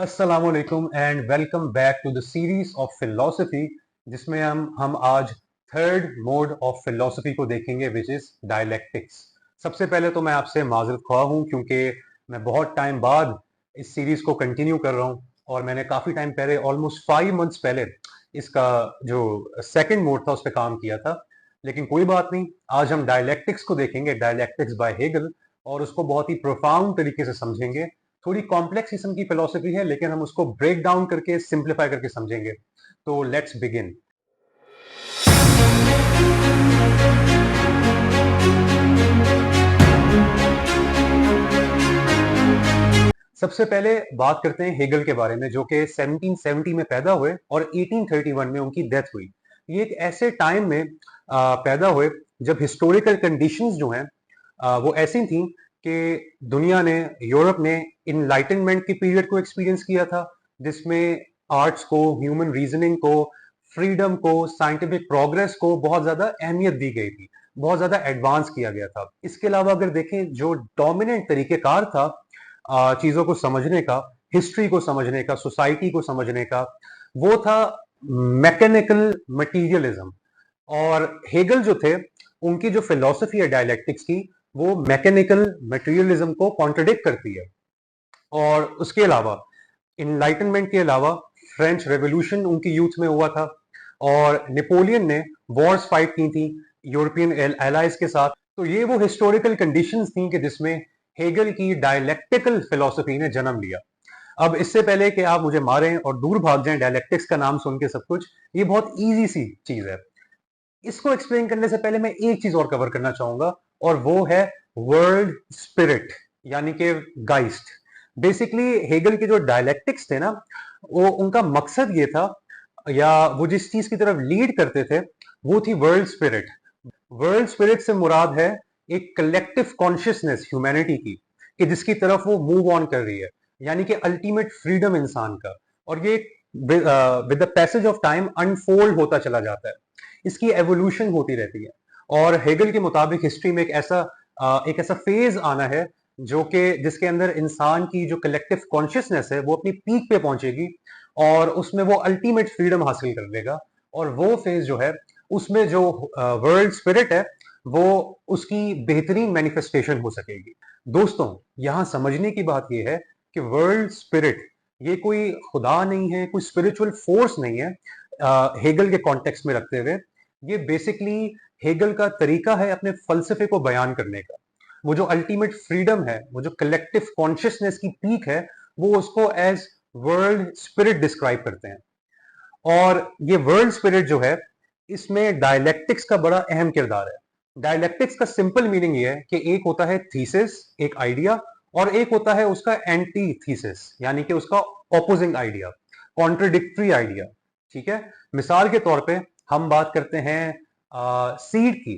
अस्सलामुअलैकुम and welcome back to the series of philosophy जिसमें हम आज थर्ड मोड ऑफ फिलोसफी को देखेंगे विच इज डायलेक्टिक्स। सबसे पहले तो मैं आपसे माजरत ख्वाह हूँ क्योंकि मैं बहुत टाइम बाद इस सीरीज को कंटिन्यू कर रहा हूँ और मैंने काफी टाइम पहले ऑलमोस्ट 5 मंथ्स पहले इसका जो सेकंड मोड था उस पर काम किया था। लेकिन कोई बात नहीं, आज हम डायलेक्टिक्स को देखेंगे, डायलेक्टिक्स बाय हेगल, और उसको बहुत ही प्रोफाउंड तरीके से समझेंगे। थोड़ी कॉम्प्लेक्स किस्म की फिलोसफी है लेकिन हम उसको ब्रेक डाउन करके सिंप्लीफाई करके समझेंगे। तो लेट्स बिगिन। सबसे पहले बात करते हैं हेगल के बारे में, जो कि 1770 में पैदा हुए और 1831 में उनकी डेथ हुई। ये एक ऐसे टाइम में पैदा हुए जब हिस्टोरिकल कंडीशंस जो हैं वो ऐसी थी कि दुनिया ने, यूरोप ने इनलाइटनमेंट की पीरियड को एक्सपीरियंस किया था, जिसमें आर्ट्स को, ह्यूमन रीजनिंग को, फ्रीडम को, साइंटिफिक प्रोग्रेस को बहुत ज्यादा अहमियत दी गई थी, बहुत ज्यादा एडवांस किया गया था। इसके अलावा अगर देखें, जो डोमिनेंट तरीकेकार था चीजों को समझने का, हिस्ट्री को समझने का, सोसाइटी को समझने का, वो था मैकेनिकल मटीरियलिज्म। और हेगल जो थे, उनकी जो फिलॉसफी है डायलेक्टिक्स की, वो मैकेनिकल मटेरियलिज्म को कॉन्ट्रडिक्ट करती है। और उसके अलावा, इनलाइटनमेंट के अलावा, फ्रेंच रेवोल्यूशन उनकी यूथ में हुआ था और नेपोलियन ने वॉर्स फाइट की थी यूरोपियन एलाइज के साथ। तो ये वो हिस्टोरिकल कंडीशंस थी कि जिसमें हेगल की डायलेक्टिकल फिलॉसफी ने जन्म लिया। अब इससे पहले कि आप मुझे मारें और दूर भाग जाएं डायलेक्टिक्स का नाम सुन के सब कुछ, ये बहुत इजी सी चीज है। इसको एक्सप्लेन करने से पहले मैं एक चीज और कवर करना चाहूंगा, और वो है वर्ल्ड स्पिरिट, यानी कि गाइस्ट। बेसिकली हेगल के जो डायलेक्टिक्स थे ना, वो उनका मकसद ये था, या वो जिस चीज की तरफ लीड करते थे, वो थी वर्ल्ड स्पिरिट। वर्ल्ड स्पिरिट से मुराद है एक कलेक्टिव कॉन्शियसनेस ह्यूमैनिटी की, कि जिसकी तरफ वो मूव ऑन कर रही है, यानी कि अल्टीमेट फ्रीडम इंसान का। और ये with the passage of time unfold होता चला जाता है, इसकी एवोल्यूशन होती रहती है। और हेगल के मुताबिक हिस्ट्री में एक ऐसा फेज आना है जो कि जिसके अंदर इंसान की जो कलेक्टिव कॉन्शियसनेस है वो अपनी पीक पे पहुंचेगी और उसमें वो अल्टीमेट फ्रीडम हासिल कर लेगा। और वो फेज जो है, उसमें जो वर्ल्ड स्पिरिट है, वो उसकी बेहतरीन मैनिफेस्टेशन हो सकेगी। दोस्तों, यहां समझने की बात यह है कि वर्ल्ड स्पिरिट ये कोई खुदा नहीं है, कोई स्पिरिचुअल फोर्स नहीं है। हेगल के कॉन्टेक्स्ट में रखते हुए, ये बेसिकली हेगल का तरीका है अपने फलसफे को बयान करने का। वो जो अल्टीमेट फ्रीडम है, वो जो कलेक्टिव कॉन्शियसनेस की पीक है, वो उसको एज वर्ल्ड स्पिरिट डिस्क्राइब करते हैं। और ये वर्ल्ड स्पिरिट जो है, इसमें डायलेक्टिक्स का बड़ा अहम किरदार है। डायलेक्टिक्स का सिंपल मीनिंग ये है कि एक होता है थीसिस, एक आइडिया, और एक होता है उसका एंटी थीसिस, यानी कि उसका ऑपोजिंग आइडिया, कॉन्ट्रडिक्टरी आइडिया। ठीक है। मिसाल के तौर पे हम बात करते हैं सीड की।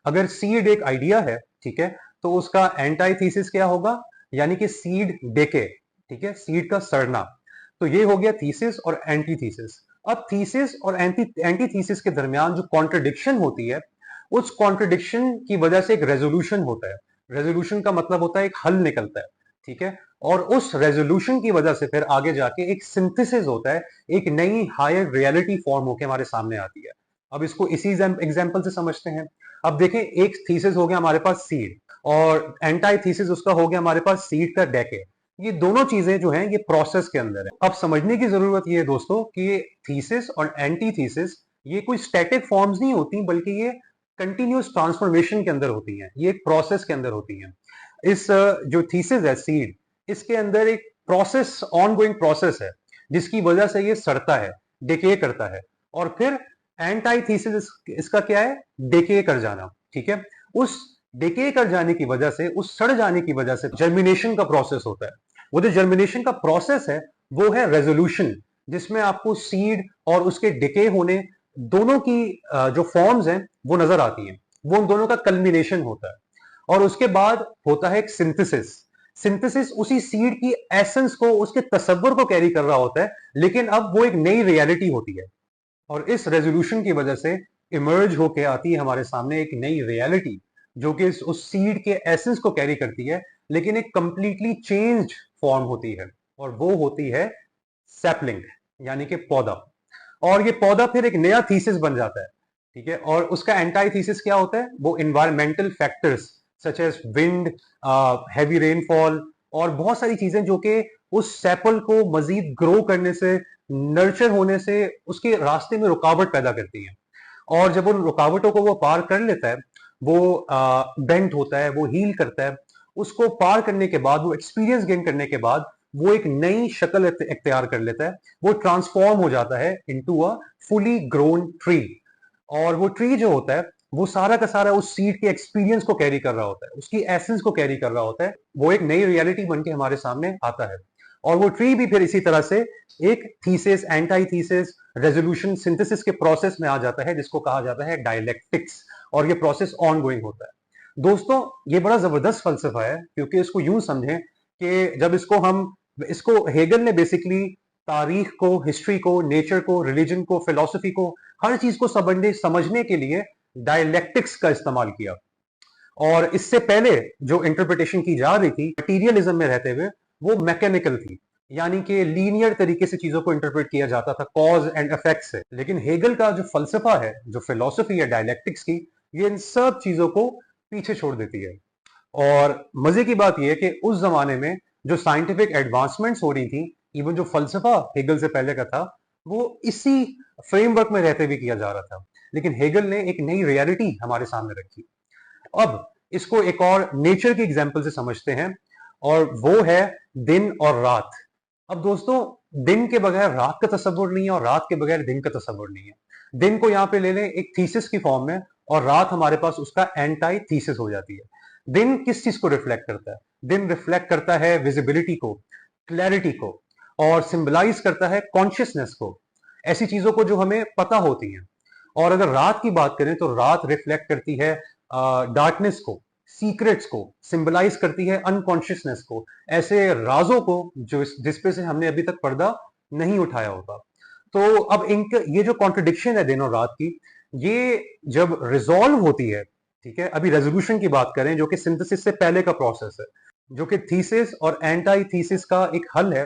अगर सीड एक आइडिया है, ठीक है, तो उसका एंटी थीसिस क्या होगा, यानी कि सीड डेके। ठीक है, सीड का सड़ना। तो ये हो गया थीसिस और एंटी थीसिस। अब थीसिस और एंटी थीसिस के दरमियान जो कॉन्ट्रडिक्शन होती है, उस कॉन्ट्रडिक्शन की वजह से एक रेजोल्यूशन होता है। रेजोल्यूशन का मतलब होता है एक हल निकलता है। ठीक है। और उस रेजोल्यूशन की वजह से फिर आगे जाके एक सिंथेसिस होता है, एक नई हायर रियलिटी फॉर्म होकर हमारे सामने आती है। अब इसको इसी एग्जाम्पल से समझते हैं। अब देखें, एक थीसिस हो गया हमारे पास सीड, और एंटी थीसिस उसका हो गया हमारे पास सीड का डेके। ये दोनों चीजें जो हैं, ये प्रोसेस के अंदर है। अब समझने की जरूरत ये है दोस्तों कि ये थीसिस और एंटी थीसिस ये कोई स्टैटिक फॉर्म्स नहीं होती, बल्कि ये कंटिन्यूस ट्रांसफॉर्मेशन के अंदर होती हैं, ये एक प्रोसेस के अंदर होती हैं। इस जो थीसिस है सीड, इसके अंदर एक प्रोसेस, ऑनगोइंग प्रोसेस है, जिसकी वजह से ये सड़ता है, डिके करता है। और फिर एंटी थीसिस इसका क्या है, डिके कर जाना। ठीक है। उस डिके कर जाने की वजह से, उस सड़ जाने की वजह से जर्मिनेशन का प्रोसेस होता है। वो जो जर्मिनेशन का प्रोसेस है, वो है रेजोल्यूशन, जिसमें आपको सीड और उसके डिके होने दोनों की जो फॉर्म्स हैं वो नजर आती हैं। वो उन दोनों का कल्मिनेशन होता है। और उसके बाद होता है एक सिंथेसिस। सिंथेसिस उसी सीड की एसेंस को, उसके तसव्वुर को कैरी कर रहा होता है, लेकिन अब वो एक नई रियलिटी होती है। और इस रेजोल्यूशन की वजह से इमर्ज होके आती है हमारे सामने एक नई रियलिटी, जो कि उस सीड के एसेंस को कैरी करती है, लेकिन एक कंप्लीटली चेंज्ड फॉर्म होती है, और वो होती है सैपलिंग यानी कि पौधा, और ये पौधा फिर एक नया थीसिस बन जाता है, ठीक है। और उसका एंटाई थीसिस क्या होता है, वो environmental factors such as wind, heavy rainfall और बहुत सारी चीजें जो कि उस सैपल को मजीद ग्रो करने से, नर्चर होने से उसके रास्ते में रुकावट पैदा करती हैं। और जब उन रुकावटों को वो पार कर लेता है, वो बेंट होता है, वो हील करता है, उसको पार करने के बाद, वो एक्सपीरियंस गेन करने के बाद वो एक नई शक्ल इख्तियार कर लेता है, वो ट्रांसफॉर्म हो जाता है into a fully grown tree. और वो ट्री जो होता है वो सारा का सारा उस सीड के एक्सपीरियंस को कैरी कर रहा होता है, उसकी एसेंस को कैरी कर रहा होता है, वो एक नई रियलिटी बन के हमारे सामने आता है। और वो ट्री भी फिर इसी तरह से एक thesis, anti thesis, resolution, synthesis के प्रोसेस में आ जाता है, जिसको कहा जाता है डायलेक्टिक्स। और ये प्रोसेस ऑन गोइंग होता है। दोस्तों, ये बड़ा जबरदस्त फलसफा है, क्योंकि इसको यूं समझें कि जब इसको हेगल ने बेसिकली तारीख को, हिस्ट्री को, नेचर को, रिलीजन को, फिलोसफी को, हर चीज को समझने के लिए डायलेक्टिक्स का इस्तेमाल किया। और इससे पहले जो इंटरप्रिटेशन की जा रही थी मटीरियलिज्म में रहते हुए, वो मैकेनिकल थी, यानी कि लीनियर तरीके से चीजों को इंटरप्रेट किया जाता था, कॉज एंड इफेक्ट से। लेकिन हेगल का जो फलसफा है, जो फिलोसफी है डायलेक्टिक्स की, ये इन सब चीजों को पीछे छोड़ देती है। और मजे की बात यह है कि उस जमाने में जो साइंटिफिक एडवांसमेंट्स हो रही थी, इवन जो फलसफा हेगल से पहले का था, वो इसी फ्रेमवर्क में रहते हुए किया जा रहा था। लेकिन हेगल ने एक नई रियलिटी हमारे सामने रखी। अब इसको एक और नेचर की एग्जाम्पल से समझते हैं, और वो है दिन और रात। अब दोस्तों, दिन के बगैर रात का तस्वुर नहीं है, और रात के बगैर दिन का तस्वुर नहीं है। दिन को यहां पे ले लें एक थीसिस की फॉर्म में, और रात हमारे पास उसका एंटाई थीसिस हो जाती है। दिन किस चीज को रिफ्लेक्ट करता है? दिन रिफ्लेक्ट करता है विजिबिलिटी को, क्लैरिटी को, और सिंबलाइज करता है कॉन्शियसनेस को, ऐसी चीजों को जो हमें पता होती हैं। और अगर रात की बात करें तो रात रिफ्लेक्ट करती है डार्कनेस को, सीक्रेट्स को, सिंबलाइज करती है अनकॉन्शियसनेस को, ऐसे राजों को जो जिसपे से हमने अभी तक पर्दा नहीं उठाया होगा। तो अब इनके ये जो कॉन्ट्रडिक्शन है दिन और रात की, ये जब रिजॉल्व होती है, ठीक है, अभी रेजोल्यूशन की बात करें जो कि सिंथेसिस से पहले का प्रोसेस है, जो कि थीसिस और एंटाई थीसिस का एक हल है,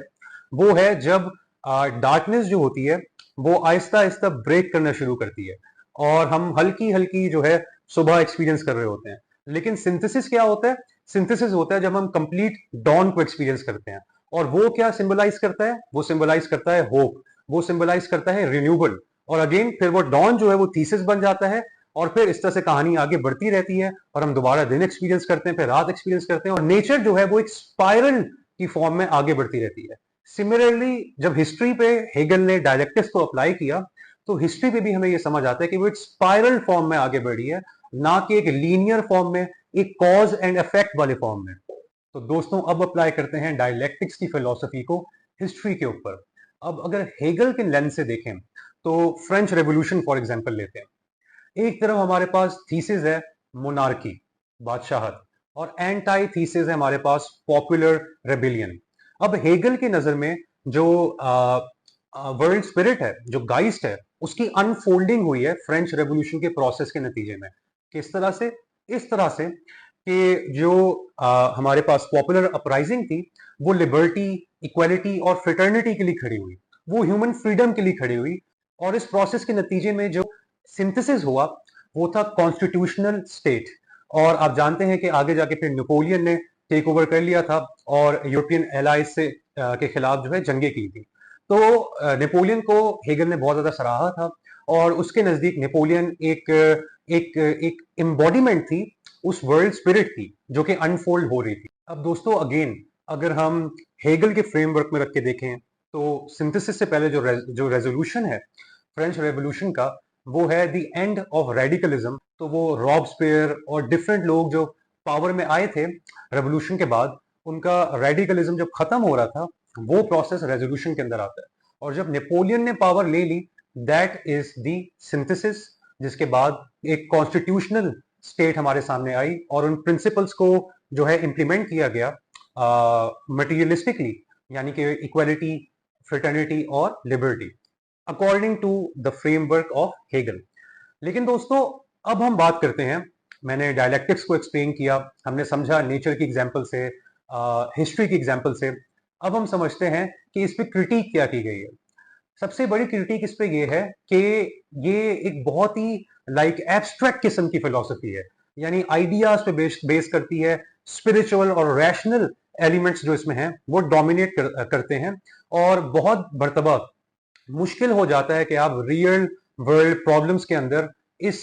वो है जब डार्कनेस जो होती है वो आहिस्ता आहिस्ता ब्रेक करना शुरू करती है, और हम हल्की हल्की जो है सुबह एक्सपीरियंस कर रहे होते हैं। लेकिन सिंथेसिस क्या होता है? सिंथेसिस होता है जब हम कंप्लीट डॉन को एक्सपीरियंस करते हैं। और वो क्या सिंबलाइज करता है? वो सिंबलाइज करता है होप, वो सिंबलाइज करता है रिन्यूबल। और अगेन फिर वो डॉन जो है वो थीसिस बन जाता है, और फिर इस तरह से कहानी आगे बढ़ती रहती है, और हम दोबारा दिन एक्सपीरियंस करते हैं, फिर रात एक्सपीरियंस करते हैं, और नेचर जो है वो एक स्पाइरल की फॉर्म में आगे बढ़ती रहती है। सिमिलरली जब हिस्ट्री पे हेगल ने डायलेक्टिक्स को अप्लाई किया, तो हिस्ट्री पे भी हमें ये समझ आता है कि वो एक स्पाइरल फॉर्म में आगे बढ़ी है, ना कि एक लीनियर फॉर्म में, एक कॉज एंड इफेक्ट वाले फॉर्म में। तो दोस्तों, अब अप्लाई करते हैं डायलेक्टिक्स की फिलॉसफी को हिस्ट्री के ऊपर। अब अगर हेगल के लेंस से देखें तो फ्रेंच रेवोल्यूशन फॉर एग्जांपल लेते हैं। एक तरफ हमारे पास थीसिस है मोनार्की, बादशाहत, और एंटाई थीसिस है हमारे पास पॉपुलर रेबिलियन। अब हेगल की नजर में जो वर्ल्ड स्पिरिट है, जो गाइस्ट है, उसकी अनफोल्डिंग हुई है फ्रेंच रेवोल्यूशन के प्रोसेस के नतीजे में। किस तरह से? इस तरह से कि जो हमारे पास पॉपुलर अपराइजिंग थी, वो लिबर्टी, इक्वालिटी और फ्रेटर्निटी के लिए खड़ी हुई, वो ह्यूमन फ्रीडम के लिए खड़ी हुई। और इस प्रोसेस के नतीजे में जो सिंथेसिस हुआ, वो था कॉन्स्टिट्यूशनल स्टेट। और आप जानते हैं कि आगे जाके फिर नेपोलियन ने टेक ओवर कर लिया था, और यूरोपियन एलाइज से के खिलाफ जो है जंगे की थी। तो नेपोलियन को हेगल ने बहुत ज्यादा सराहा था, और उसके नजदीक नेपोलियन एक एक एक एम्बॉडीमेंट थी उस वर्ल्ड स्पिरिट की, जो कि अनफोल्ड हो रही थी। अब दोस्तों, अगेन अगर हम हेगल के फ्रेमवर्क में रख के देखें, तो सिंथेसिस से पहले जो रेजोल्यूशन है फ्रेंच रेवोल्यूशन का, वो है द एंड ऑफ रेडिकलिज्म। तो वो रॉबस्पियर और डिफरेंट लोग जो पावर में आए थे रेवोल्यूशन के बाद, उनका रेडिकलिज्म जब खत्म हो रहा था, वो प्रोसेस रेजोल्यूशन के अंदर आता है। और जब नेपोलियन ने पावर ले ली, दैट इज द सिंथेसिस, जिसके बाद एक कॉन्स्टिट्यूशनल स्टेट हमारे सामने आई, और उन प्रिंसिपल्स को जो है इंप्लीमेंट किया गया मटीरियलिस्टिकली, यानी कि इक्वालिटी, फ्रेटर्निटी और liberty, according to the framework of Hegel. लेकिन दोस्तों, अब हम बात करते हैं, मैंने डायलेक्टिक्स को एक्सप्लेन किया, हमने समझा नेचर की एग्जाम्पल से, हिस्ट्री की एग्जाम्पल से। अब हम समझते हैं कि इस पे क्रिटिक क्या की गई है। सबसे बड़ी क्रिटिक इस पे ये है कि ये एक बहुत ही एब्स्ट्रैक्ट किस्म की फिलॉसफी है, यानी आइडियाज पे बेस करती है। स्पिरिचुअल और रैशनल एलिमेंट्स जो इसमें हैं वो डोमिनेट करते हैं, और बहुत मर्तबा मुश्किल हो जाता है कि आप रियल वर्ल्ड प्रॉब्लम्स के अंदर इस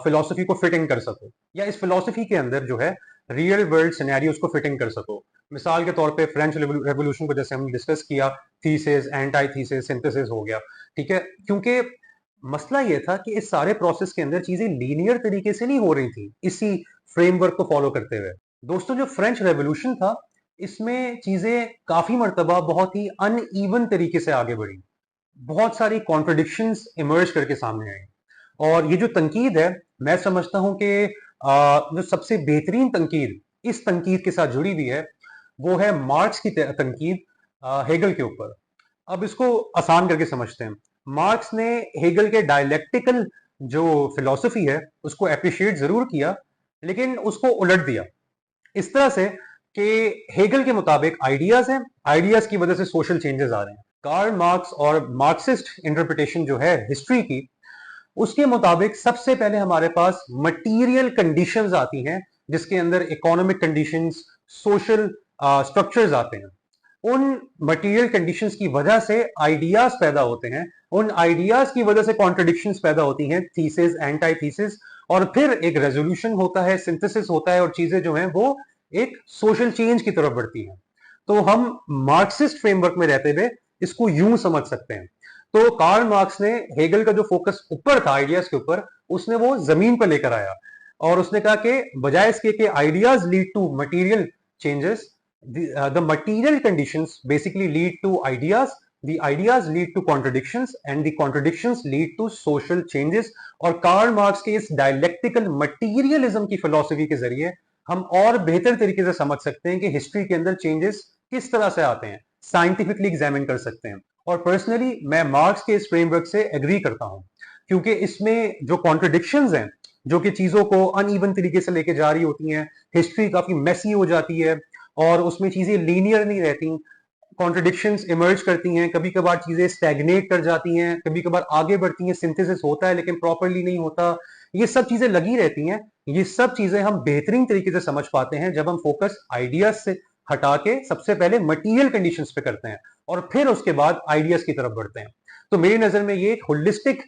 फिलॉसफी को फिट इन कर सको, या इस फिलॉसफी के अंदर जो है रियल वर्ल्ड सिनेरियोज को फिट इन कर सको। मिसाल के तौर पे फ्रेंच रेवोल्यूशन को जैसे हम डिस्कस किया, थीसिस, एंटी थीसिस, सिंथेसिस हो गया, ठीक है, क्योंकि मसला ये था कि इस सारे प्रोसेस के अंदर चीजें लीनियर तरीके से नहीं हो रही थी इसी फ्रेमवर्क को फॉलो करते हुए। दोस्तों, जो फ्रेंच रेवोल्यूशन था, इसमें चीजें काफी मर्तबा बहुत ही अनइवन तरीके से आगे बढ़ी, बहुत सारी कॉन्ट्रडिक्शंस इमर्ज करके सामने आई। और ये जो तनकीद है, मैं समझता हूं कि जो सबसे बेहतरीन तनकीद इस तनकीद के साथ जुड़ी हुई है वो है मार्क्स की तनकीद हेगल के ऊपर। अब इसको आसान करके समझते हैं। मार्क्स ने हेगल के डायलेक्टिकल जो फिलॉसफी है उसको अप्रिशिएट जरूर किया, लेकिन उसको उलट दिया इस तरह से कि हेगल के मुताबिक आइडियाज हैं, आइडियाज की वजह से सोशल चेंजेस आ रहे हैं। कार्ल मार्क्स और मार्क्सिस्ट इंटरप्रिटेशन जो है हिस्ट्री की, उसके मुताबिक सबसे पहले हमारे पास मटीरियल कंडीशंस आती हैं, जिसके अंदर इकोनॉमिक कंडीशंस, सोशल स्ट्रक्चर्स आते हैं। उन मटेरियल कंडीशंस की वजह से आइडियाज पैदा होते हैं, उन आइडियाज की वजह से कॉन्ट्रडिक्शंस पैदा होती हैं, थीसिस, एंटी थीसिस, और फिर एक रेजोल्यूशन होता है, सिंथेसिस होता है, और चीजें जो हैं वो एक सोशल चेंज की तरफ बढ़ती हैं। तो हम मार्क्सिस्ट फ्रेमवर्क में रहते हुए इसको यूं समझ सकते हैं। तो कार्ल मार्क्स ने हेगल का जो फोकस ऊपर था आइडियाज के ऊपर, उसने वो जमीन पर लेकर आया, और उसने कहा कि बजाय इसके कि ideas lead to material changes, the material conditions basically lead to ideas, the ideas lead to contradictions, and the contradictions lead to social changes। और कार्ल मार्क्स के इस डायलेक्टिकल मटीरियलिज्म की फिलॉसफी के जरिए हम और बेहतर तरीके से समझ सकते हैं कि हिस्ट्री के अंदर चेंजेस किस तरह से आते हैं, साइंटिफिकली एग्जामिन कर सकते हैं। और पर्सनली मैं मार्क्स के इस फ्रेमवर्क से एग्री करता हूं, क्योंकि इसमें जो कॉन्ट्रडिक्शंस हैं, जो कि चीजों को अनइवन तरीके से लेके जा रही होती हैं, हिस्ट्री काफी मेसी हो जाती है और उसमें चीजें लीनियर नहीं रहती, कॉन्ट्रडिक्शंस इमर्ज करती हैं, कभी कभार चीजें स्टैग्नेट कर जाती हैं, कभी कभार आगे बढ़ती हैं, सिंथेसिस होता है लेकिन प्रॉपरली नहीं होता, ये सब चीजें लगी रहती हैं। ये सब चीजें हम बेहतरीन तरीके से समझ पाते हैं जब हम फोकस आइडियाज से हटा के सबसे पहले मटीरियल कंडीशंस पे करते हैं और फिर उसके बाद आइडियाज की तरफ बढ़ते हैं। तो मेरी नजर में ये एक होलिस्टिक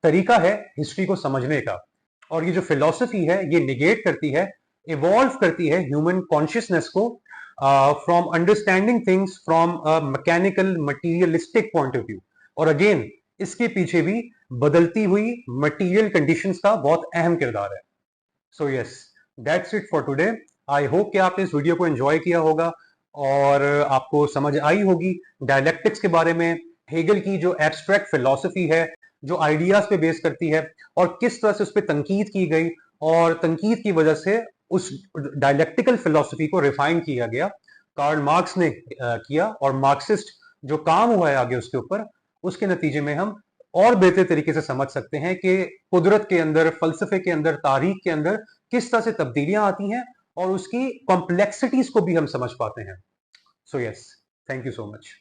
तरीका है हिस्ट्री को समझने का, और ये जो फिलॉसफी है ये निगेट करती है, इवॉल्व करती है ह्यूमन कॉन्शियसनेस को from understanding things from a mechanical materialistic point of view. और अगेन इसके पीछे भी बदलती हुई मटीरियल कंडीशंस का बहुत अहम किरदार है। So yes, that's it for today. I hope कि आपने इस वीडियो को एंजॉय किया होगा और आपको समझ आई होगी डायलेक्टिक्स के बारे में, हेगल की जो एब्स्ट्रैक्ट फिलॉसफी है जो आइडियाज पे बेस करती है, और किस तरह से उस पर तनकीद की गई, और तनकीद की वजह से उस डायलेक्टिकल फिलॉसफी को रिफाइन किया गया, कार्ल मार्क्स ने किया, और मार्क्सिस्ट जो काम हुआ है आगे उसके ऊपर, उसके नतीजे में हम और बेहतर तरीके से समझ सकते हैं कि कुदरत के अंदर, फलसफे के अंदर, तारीख के अंदर किस तरह से तब्दीलियां आती हैं, और उसकी कॉम्प्लेक्सिटीज को भी हम समझ पाते हैं। So yes, thank you so much.